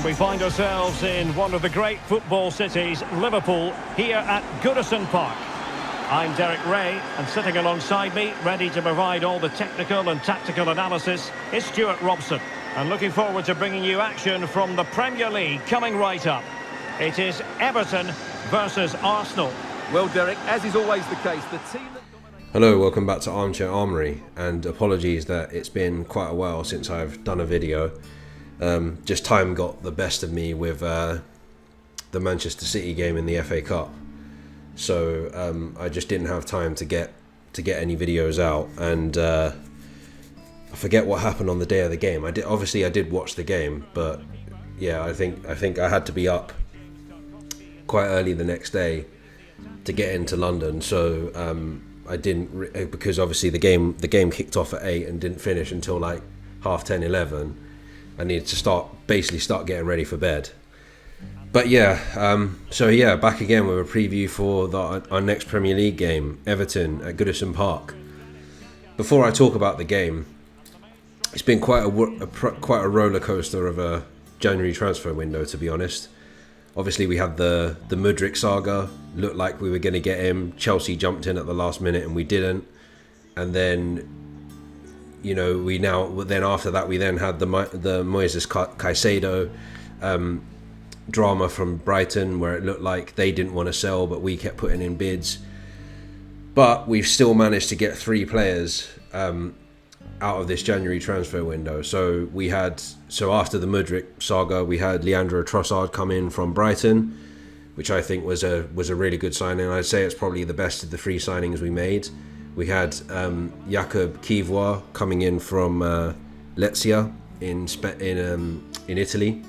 And we find ourselves in one of the great football cities, Liverpool, here at Goodison Park. I'm Derek Ray, and sitting alongside me, ready to provide all the technical and tactical analysis, is Stuart Robson. And looking forward to bringing you action from the Premier League coming right up. It is Everton versus Arsenal. Well, Derek, as is always the case, the team that... Hello, welcome back to Armchair Armoury, and apologies that it's been quite a while since I've done a video. Just time got the best of me with the Manchester City game in the FA Cup, so I just didn't have time to get any videos out, and I forget what happened on the day of the game. I did watch the game, but yeah, I think I had to be up quite early the next day to get into London, so I didn't, because obviously the game kicked off at 8 and didn't finish until like 10:30, 11. I needed to start getting ready for bed. But yeah, back again with a preview for our next Premier League game, Everton at Goodison Park. Before I talk about the game, it's been quite a roller coaster of a January transfer window, to be honest. Obviously, we had the Mudryk saga. Looked like we were going to get him. Chelsea jumped in at the last minute and we didn't. And then, after that we then had the Moises Caicedo drama from Brighton, where it looked like they didn't want to sell, but we kept putting in bids. But we've still managed to get 3 players out of this January transfer window. So after the Mudryk saga, we had Leandro Trossard come in from Brighton, which I think was a really good signing. I'd say it's probably the best of the 3 signings we made. We had Jakub Kiwior coming in from Lecce in Italy,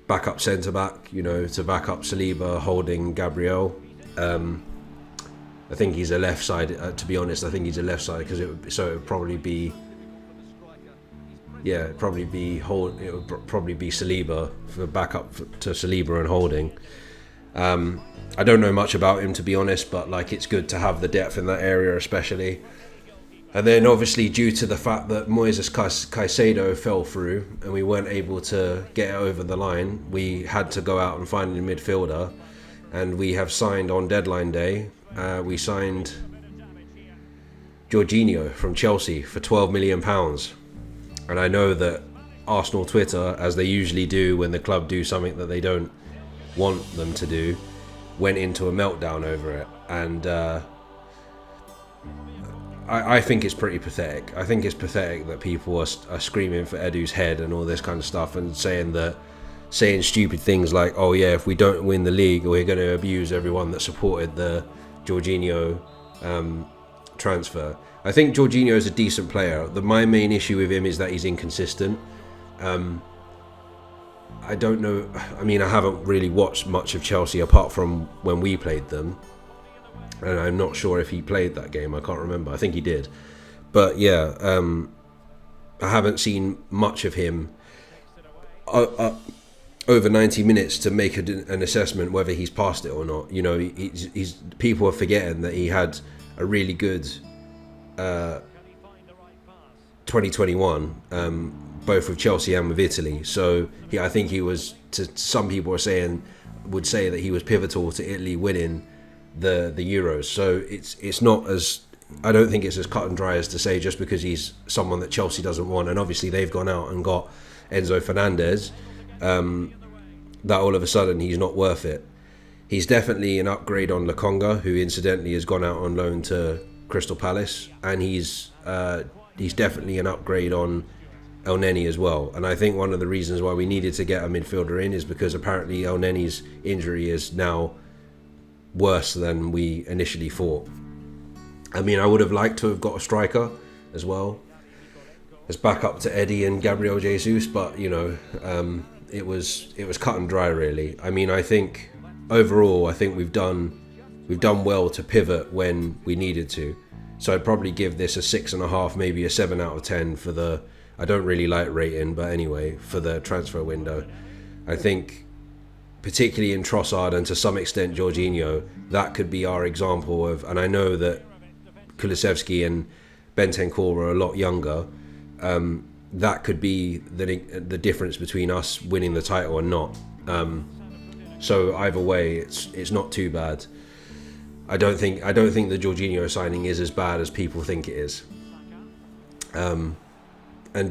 backup centre back, to back up Saliba, Holding, Gabriel. I think he's a left side. To be honest, I think he's a left side because it would probably be Saliba for backup to Saliba and Holding. I don't know much about him, to be honest, but it's good to have the depth in that area, especially. And then obviously, due to the fact that Moises Caicedo fell through and we weren't able to get it over the line, we had to go out and find a midfielder. And we have signed on deadline day. We signed Jorginho from Chelsea for £12 million. And I know that Arsenal Twitter, as they usually do when the club do something that they don't want them to do, went into a meltdown over it. And I think it's pretty pathetic. I think it's pathetic that people are screaming for Edu's head and all this kind of stuff, and saying stupid things like, oh yeah, if we don't win the league, we're going to abuse everyone that supported the Jorginho transfer. I think Jorginho is a decent player. My main issue with him is that he's inconsistent. I don't know. I mean, I haven't really watched much of Chelsea apart from when we played them, and I'm not sure if he played that game. I can't remember. I think he did. But yeah, I haven't seen much of him over 90 minutes to make an assessment whether he's passed it or not. He's people are forgetting that he had a really good 2021, both with Chelsea and with Italy. So I think he was, some people would say that he was pivotal to Italy winning the Euros. So it's not as, I don't think it's as cut and dry as to say just because he's someone that Chelsea doesn't want, and obviously they've gone out and got Enzo Fernandez, that all of a sudden he's not worth it. He's definitely an upgrade on Lokonga, who incidentally has gone out on loan to Crystal Palace, and he's definitely an upgrade on El Neni as well. And I think one of the reasons why we needed to get a midfielder in is because apparently El Neni's injury is now worse than we initially thought. I mean, I would have liked to have got a striker as well as backup to Eddie and Gabriel Jesus, but it was cut and dry, really. I mean, I think overall, we've done well to pivot when we needed to. So I'd probably give this a 6.5, maybe a 7 out of 10 for the, I don't really like rating, but anyway, for the transfer window. I think particularly in Trossard and to some extent Jorginho, that could be our example of, and I know that Kulusevski and Bentancur are a lot younger, that could be the difference between us winning the title or not. So either way, it's not too bad. I don't think the Jorginho signing is as bad as people think it is. And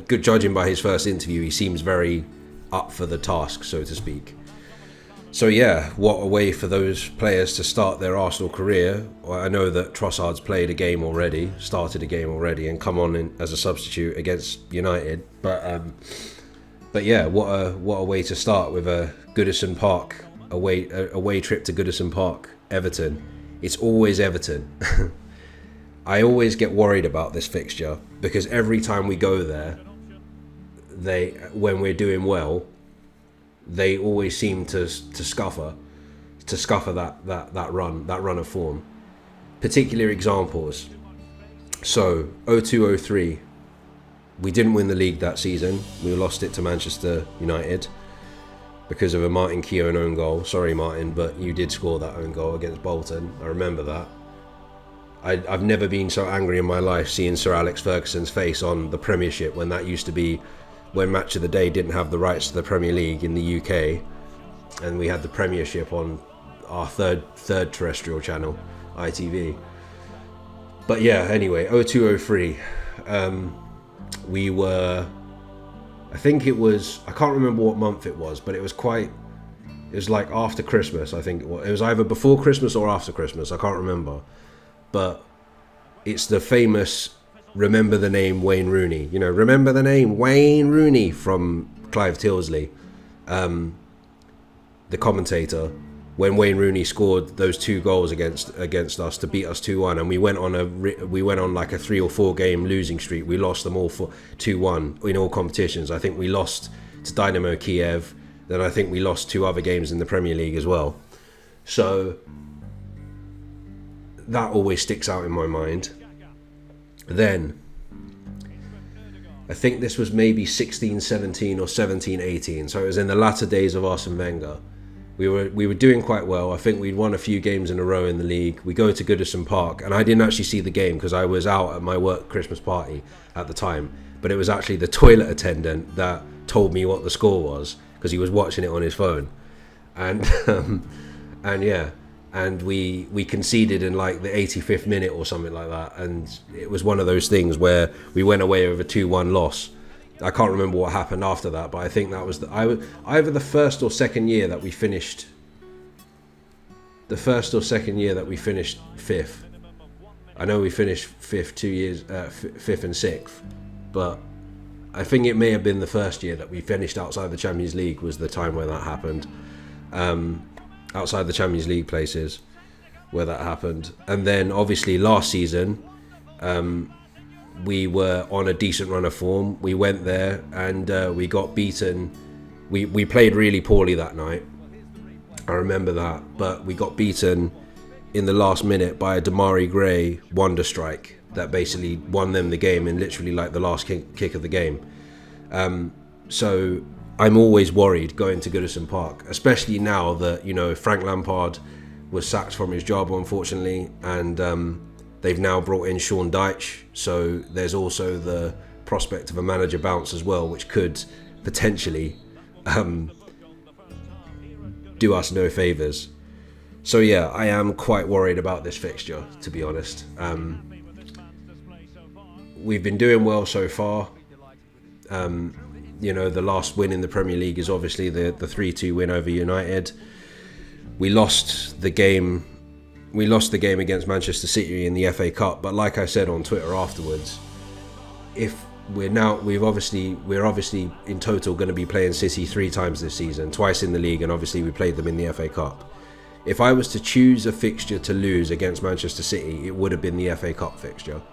good, judging by his first interview, he seems very up for the task, so to speak. So yeah, what a way for those players to start their Arsenal career. Well, I know that Trossard's started a game already, and come on as a substitute against United. But yeah, what a way to start with a Goodison Park away trip to Goodison Park, Everton. It's always Everton. I always get worried about this fixture because every time we go there, when we're doing well, they always seem to scuffer that run of form. Particular examples. So 02-03, we didn't win the league that season. We lost it to Manchester United because of a Martin Keown own goal. Sorry, Martin, but you did score that own goal against Bolton. I remember that. I've never been so angry in my life seeing Sir Alex Ferguson's face on the Premiership when that used to be when Match of the Day didn't have the rights to the Premier League in the UK, and we had the Premiership on our third terrestrial channel, ITV. But yeah, anyway, 02-03, we were, I think it was, I can't remember what month it was, but it was like after Christmas, I think it was. It was either before Christmas or after Christmas, I can't remember. But it's the famous remember the name Wayne Rooney. You know, remember the name Wayne Rooney from Clive Tilsley, the commentator, when Wayne Rooney scored those 2 goals against us to beat us 2-1, and we went on like a 3 or 4 game losing streak. We lost them all for 2-1 in all competitions. I think we lost to Dynamo Kiev. Then I think we lost 2 other games in the Premier League as well. So that always sticks out in my mind. Then I think this was maybe 16-17 or 17-18, so it was in the latter days of Arsene Wenger. We were doing quite well. I think we'd won a few games in a row in the league. We go to Goodison Park, and I didn't actually see the game because I was out at my work Christmas party at the time, but it was actually the toilet attendant that told me what the score was because he was watching it on his phone. And and we conceded in like the 85th minute or something like that, and it was one of those things where we went away with a 2-1 loss. I can't remember what happened after that, but I think that was either the first or second year that we finished fifth. I know we finished fifth 2 years, fifth and sixth, but I think it may have been the first year that we finished outside the Champions League was the time where that happened. Outside the Champions League places where that happened. And then obviously last season we were on a decent run of form. We went there and we got beaten. We played really poorly that night, I remember that, but we got beaten in the last minute by a Damari Gray wonder strike that basically won them the game in literally like the last kick of the game. So I'm always worried going to Goodison Park, especially now that, you know, Frank Lampard was sacked from his job, unfortunately, and they've now brought in Sean Dyche. So there's also the prospect of a manager bounce as well, which could potentially do us no favours. So yeah, I am quite worried about this fixture, to be honest. We've been doing well so far. You know, the last win in the Premier League is obviously the 3-2 win over United. We lost the game against Manchester City in the FA Cup, but like I said on Twitter afterwards, we're obviously in total going to be playing City 3 times this season, twice in the league, and obviously we played them in the FA Cup. If I was to choose a fixture to lose against Manchester City, it would have been the FA Cup fixture.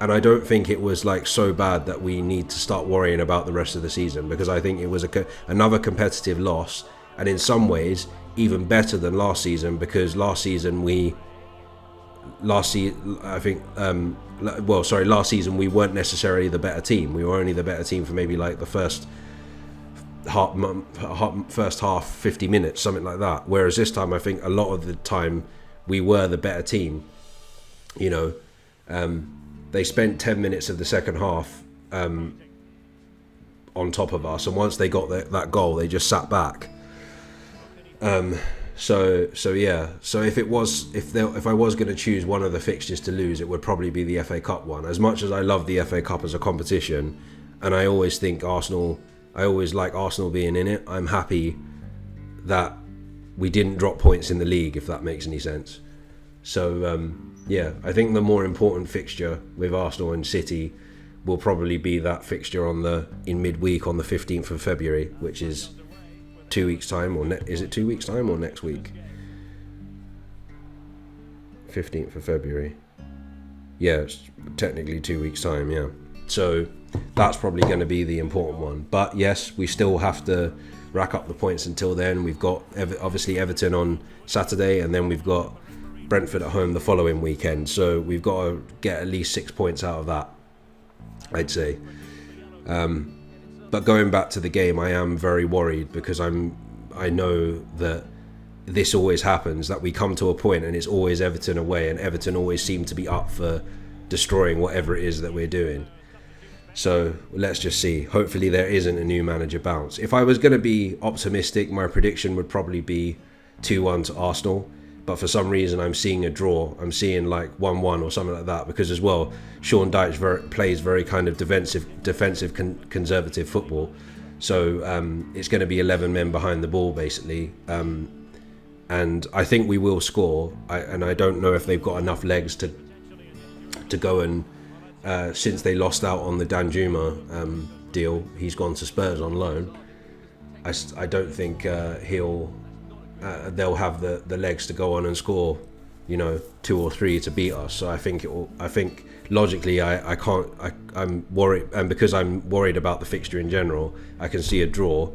And I don't think it was like so bad that we need to start worrying about the rest of the season, because I think it was another competitive loss, and in some ways even better than last season, because last season we weren't necessarily the better team. We were only the better team for maybe like the first half 50 minutes, something like that. Whereas this time I think a lot of the time we were the better team. You know, they spent 10 minutes of the second half on top of us, and once they got that goal, they just sat back. So yeah. So if I was going to choose one of the fixtures to lose, it would probably be the FA Cup one. As much as I love the FA Cup as a competition, and I always think Arsenal, I always like Arsenal being in it. I'm happy that we didn't drop points in the league, if that makes any sense. So yeah, I think the more important fixture with Arsenal and City will probably be that fixture in midweek on the 15th of February, which is 2 weeks time, or is it 2 weeks time or next week? 15th of February. Yeah, it's technically 2 weeks time, yeah. So that's probably going to be the important one. But yes, we still have to rack up the points until then. We've got obviously Everton on Saturday, and then we've got Brentford at home the following weekend. So we've got to get at least 6 points out of that, I'd say. But going back to the game, I am very worried because I know that this always happens, that we come to a point and it's always Everton away, and Everton always seem to be up for destroying whatever it is that we're doing. So let's just see. Hopefully there isn't a new manager bounce. If I was going to be optimistic, my prediction would probably be 2-1 to Arsenal. But for some reason, I'm seeing a draw. I'm seeing like 1-1 or something like that. Because as well, Sean Dyche plays very kind of defensive, conservative football. So it's going to be 11 men behind the ball, basically. And I think we will score. And I don't know if they've got enough legs to go and... since they lost out on the Danjuma deal, he's gone to Spurs on loan. I don't think they'll have the legs to go on and score, 2 or 3 to beat us. So I think logically I'm worried, and because I'm worried about the fixture in general, I can see a draw.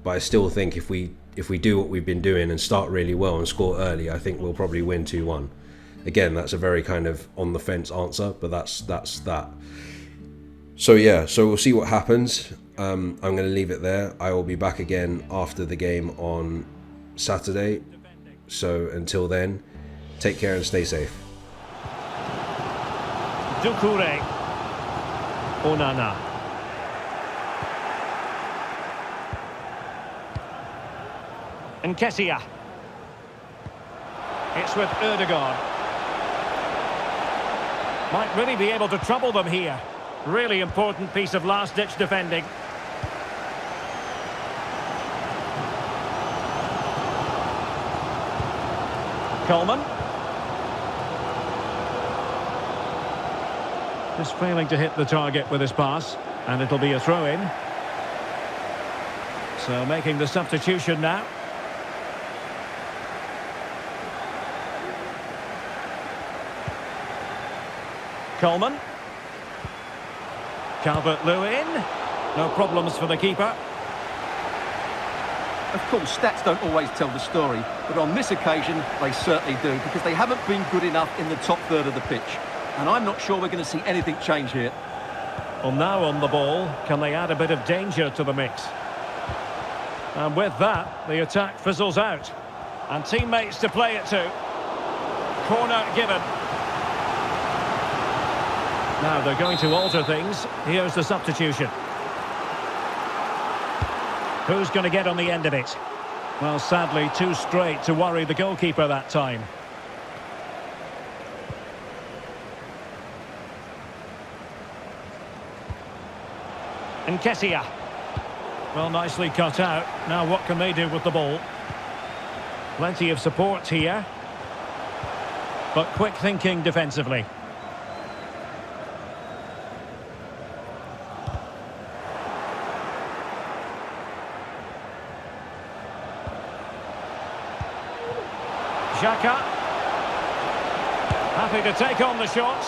But I still think if we do what we've been doing and start really well and score early, I think we'll probably win 2-1. Again, that's a very kind of on the fence answer, but that's that. So yeah, so we'll see what happens. I'm going to leave it there. I will be back again after the game on Saturday. So until then, take care and stay safe. Doucouré. Onana. Nketiah. It's with Ødegaard. Might really be able to trouble them here. Really important piece of last-ditch defending. Coleman. Just failing to hit the target with his pass. And it'll be a throw-in. So making the substitution now. Coleman. Calvert-Lewin. No problems for the keeper. Of course, stats don't always tell the story, but on this occasion, they certainly do, because they haven't been good enough in the top third of the pitch. And I'm not sure we're going to see anything change here. Well, now on the ball, can they add a bit of danger to the mix? And with that, the attack fizzles out. And teammates to play it to. Corner given. Now they're going to alter things. Here's the substitution. Who's going to get on the end of it? Well, sadly, too straight to worry the goalkeeper that time. Nketiah. Well, nicely cut out. Now what can they do with the ball? Plenty of support here. But quick thinking defensively. Xhaka. Happy to take on the shot.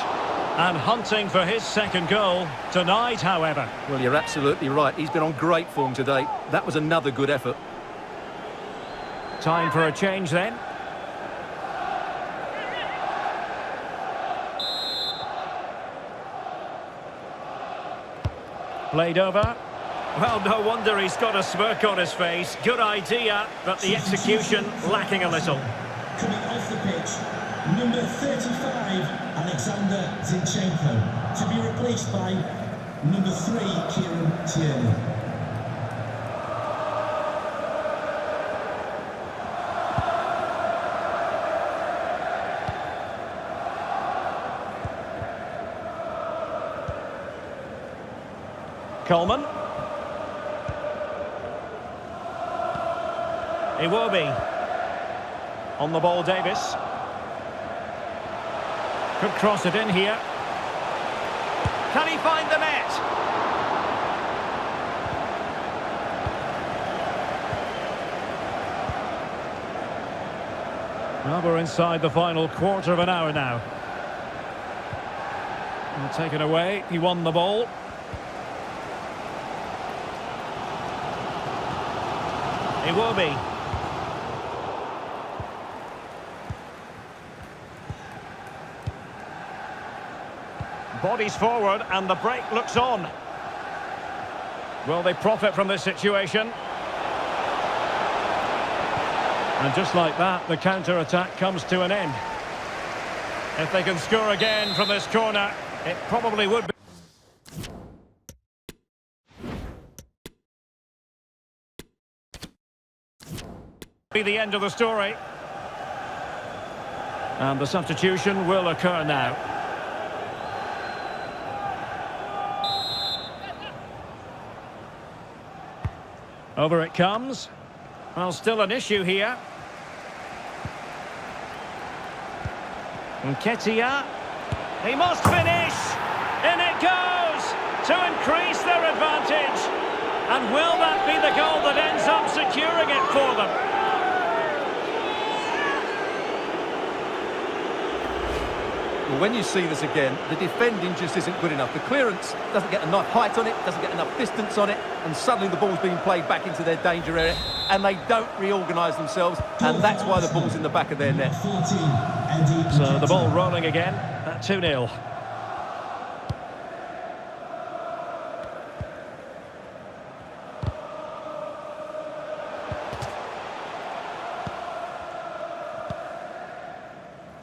And hunting for his second goal. Denied, however. Well, you're absolutely right. He's been on great form today. That was another good effort. Time for a change then. Played over. Well, no wonder he's got a smirk on his face. Good idea, but the execution lacking a little. Coming off the pitch, number 35, Alexander Zinchenko, to be replaced by number 3, Kieran Tierney. Coleman. WAYYYYYYYNE. On the ball, Davis. Could cross it in here. Can he find the net? Well, we're inside the final quarter of an hour now. And taken away, he won the ball. WAYYYYYYYNE. Bodies forward and the break looks on. Will they profit from this situation? And just like that, the counter-attack comes to an end. If they can score again from this corner, it probably would be the end of the story. And the substitution will occur now. Over it comes. Well, still an issue here. Nketiah. He must finish. In it goes to increase their advantage. And will that be the goal that ends up securing it for them? Well, when you see this again, the defending just isn't good enough. The clearance doesn't get enough height on it, doesn't get enough distance on it, and suddenly the ball's being played back into their danger area, and they don't reorganise themselves, and that's why the ball's in the back of their net. So the ball rolling again at 2-0.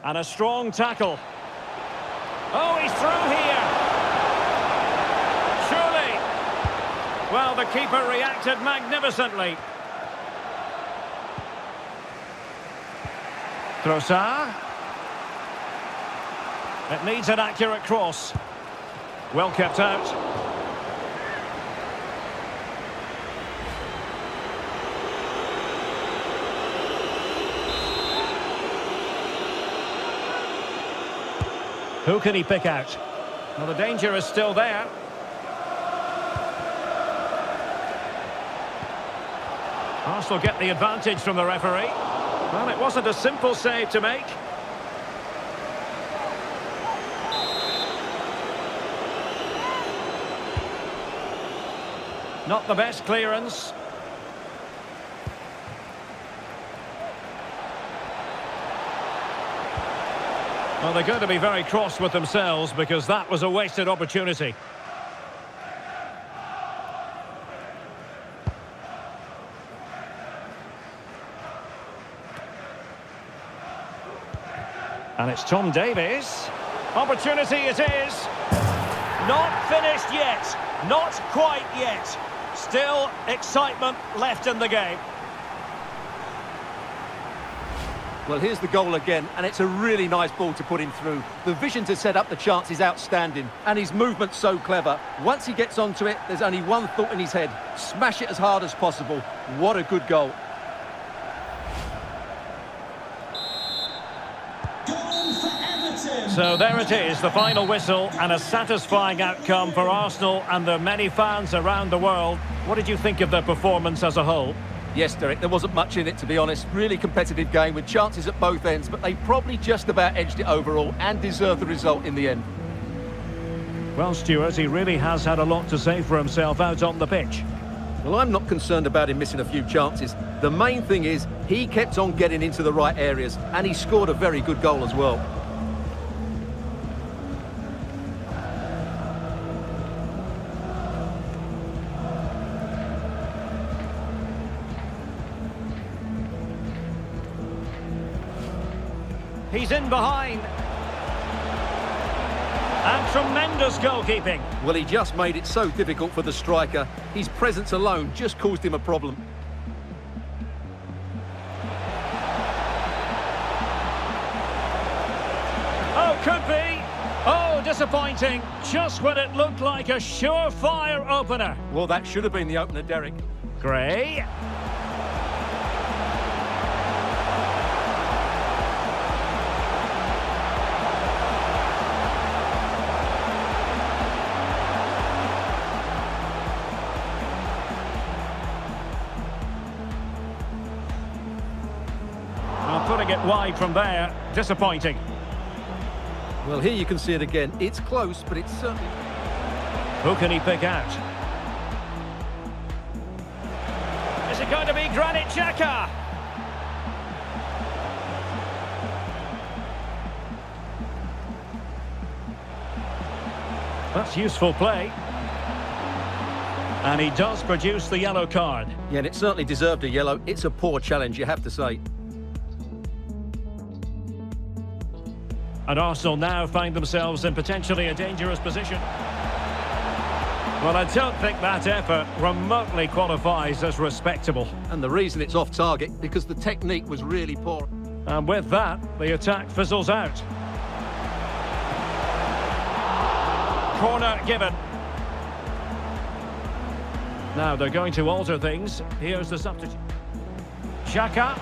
And a strong tackle. Oh, he's through here. Surely. Well, the keeper reacted magnificently. Trossard. It needs an accurate cross. Well kept out. Who can he pick out? Well, the danger is still there. Arsenal get the advantage from the referee. Well, it wasn't a simple save to make. Not the best clearance. Well, they're going to be very cross with themselves because that was a wasted opportunity. And it's Tom Davies. Opportunity it is. Not finished yet. Not quite yet. Still excitement left in the game. Well, here's the goal again, and it's a really nice ball to put him through. The vision to set up the chance is outstanding, and his movement's so clever. Once he gets onto it, there's only one thought in his head. Smash it as hard as possible. What a good goal. Goal for Everton. So there it is, the final whistle, and a satisfying outcome for Arsenal and their many fans around the world. What did you think of their performance as a whole? Yes, Derek, there wasn't much in it, to be honest. Really competitive game with chances at both ends, but they probably just about edged it overall and deserved the result in the end. Well, Stuart, he really has had a lot to say for himself out on the pitch. Well, I'm not concerned about him missing a few chances. The main thing is he kept on getting into the right areas, and he scored a very good goal as well. He's in behind. And tremendous goalkeeping. Well, he just made it so difficult for the striker. His presence alone just caused him a problem. Oh, could be. Oh, disappointing, just when it looked like a surefire opener. Well, that should have been the opener, Derek. Gray. Putting it wide from there, disappointing. Well, here you can see it again. It's close, but it's certainly... Who can he pick out? Is it going to be Granit Xhaka? That's useful play. And he does produce the yellow card. Yeah, and it certainly deserved a yellow. It's a poor challenge, you have to say. And Arsenal now find themselves in potentially a dangerous position. Well, I don't think that effort remotely qualifies as respectable. And the reason it's off target, because the technique was really poor. And with that, the attack fizzles out. Corner given. Now they're going to alter things. Here's the substitute. Xhaka.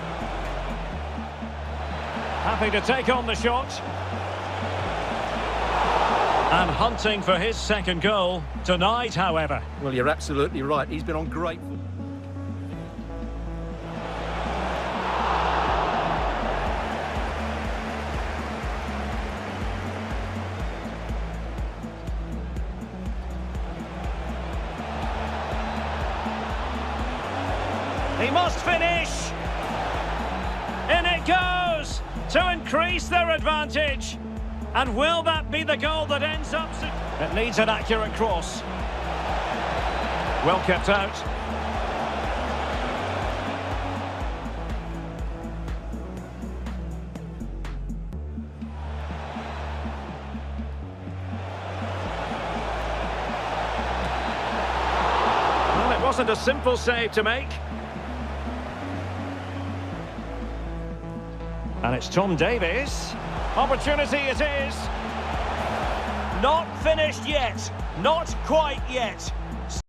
Happy to take on the shot. And hunting for his second goal tonight, however. Well, you're absolutely right. He's been on great form. He must finish. In it goes to increase their advantage. And will that be the goal that ends up... It needs an accurate cross. Well kept out. Well, it wasn't a simple save to make. And it's Tom Davies. Opportunity it is. Not finished yet. Not quite yet.